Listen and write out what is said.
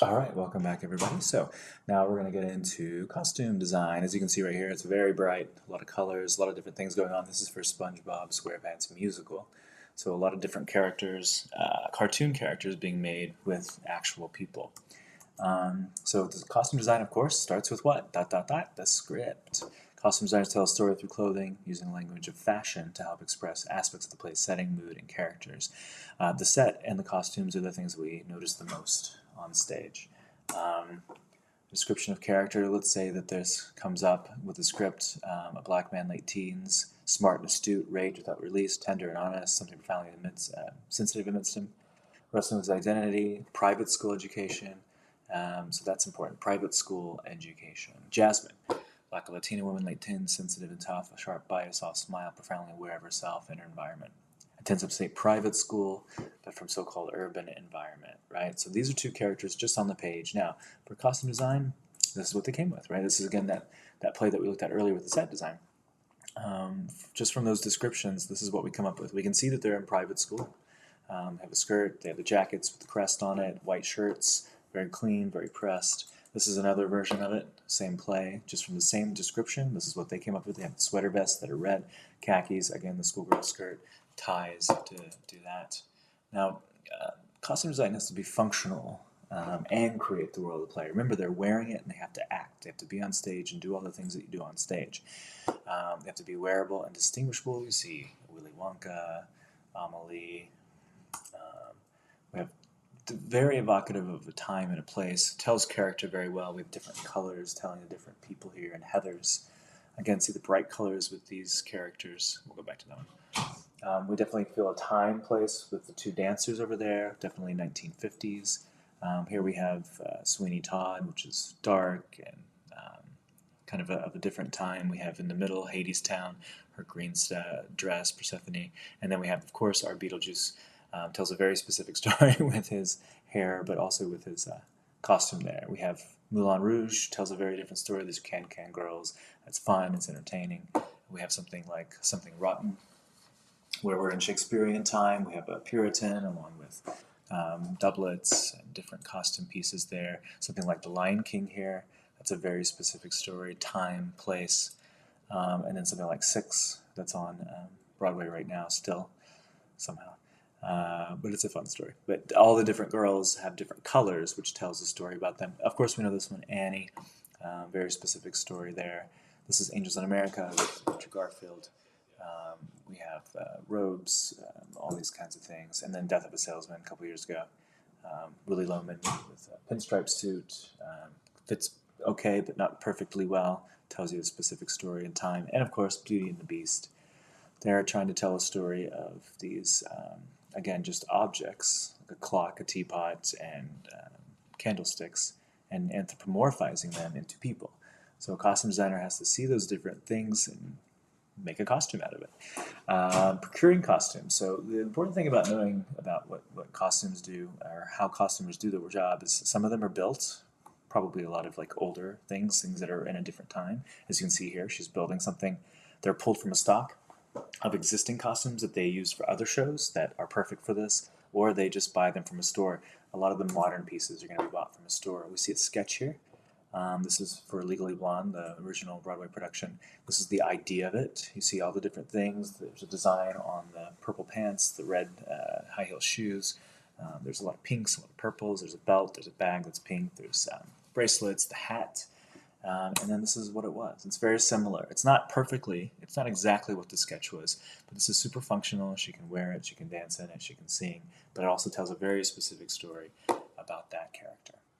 All right, welcome back everybody. So now we're going to get into costume design. As you can see right here, it's very bright, a lot of colors, a lot of different things going on. This is for SpongeBob SquarePants musical. So a lot of different characters, cartoon characters being made with actual people. So the costume design, of course, starts with what? Dot, dot, dot, the script. Costume designers tell a story through clothing, using the language of fashion to help express aspects of the play's setting, mood, and characters. The set and the costumes are the things we notice the most on stage. Um, Description of character, let's say that this comes up with the script, a black man, late teens, smart and astute, rage without release, tender and honest, something profoundly sensitive amidst him, wrestling with his identity, private school education, so that's important, private school education. Jasmine, black Latina woman, late teens, sensitive and tough, a sharp bite, a soft smile, profoundly aware of herself and her environment. It tends to say private school, but from so-called urban environment, right? So these are two characters just on the page. Now, for costume design, this is what they came with, right? This is, again, that play that we looked at earlier with the set design. Just from those descriptions, this is what we come up with. We can see that they're in private school. They have a skirt, they have the jackets with the crest on it, white shirts, very clean, very pressed. This is another version of it, same play, just from the same description. This is what they came up with. They have the sweater vests that are red, khakis, again, the schoolgirl skirt, ties to do that. Now, costume design has to be functional and create the world of the play. Remember, they're wearing it and they have to act. They have to be on stage and do all the things that you do on stage. They have to be wearable and distinguishable. You see Willy Wonka, Amelie. We have very evocative of a time and a place. Tells character very well. We have different colors telling the different people here. And Heather's, again, see the bright colors with these characters. We'll go back to that one. We definitely feel a time, place with the two dancers over there. Definitely 1950s. Here we have Sweeney Todd, which is dark and kind of a different time. We have in the middle Hadestown, her green dress, Persephone, and then we have, of course, our Beetlejuice. Tells a very specific story with his hair, but also with his costume there. We have Moulin Rouge, tells a very different story. These can girls. It's fun, it's entertaining. We have something like Something Rotten, where we're in Shakespearean time. We have a Puritan along with doublets and different costume pieces there. Something like The Lion King here. That's a very specific story, time, place. And then something like Six, that's on Broadway right now still, somehow. But it's a fun story. But all the different girls have different colors, which tells a story about them. Of course, we know this one, Annie. Very specific story there. This is Angels in America with Richard Garfield. We have robes, all these kinds of things. And then Death of a Salesman a couple years ago. Willy Loman with a pinstripe suit. Fits okay, but not perfectly well. Tells you a specific story and time. And of course, Beauty and the Beast. They're trying to tell a story of these, again, just objects, like a clock, a teapot, and candlesticks, and anthropomorphizing them into people. So a costume designer has to see those different things and make a costume out of it. Procuring costumes. So the important thing about knowing about what costumes do or how costumers do their job is some of them are built, probably a lot of like older things that are in a different time. As you can see here, she's building something. They're pulled from a stock of existing costumes that they use for other shows that are perfect for this, or they just buy them from a store. A lot of the modern pieces are going to be bought from a store. We see a sketch here. This is for Legally Blonde, the original Broadway production. This is the idea of it. You see all the different things. There's a design on the purple pants, the red high heel shoes. There's a lot of pinks, a lot of purples. There's a belt. There's a bag that's pink. There's bracelets, the hat. And then this is what it was. It's very similar. It's not exactly what the sketch was, but this is super functional. She can wear it, she can dance in it, she can sing, but it also tells a very specific story about that character.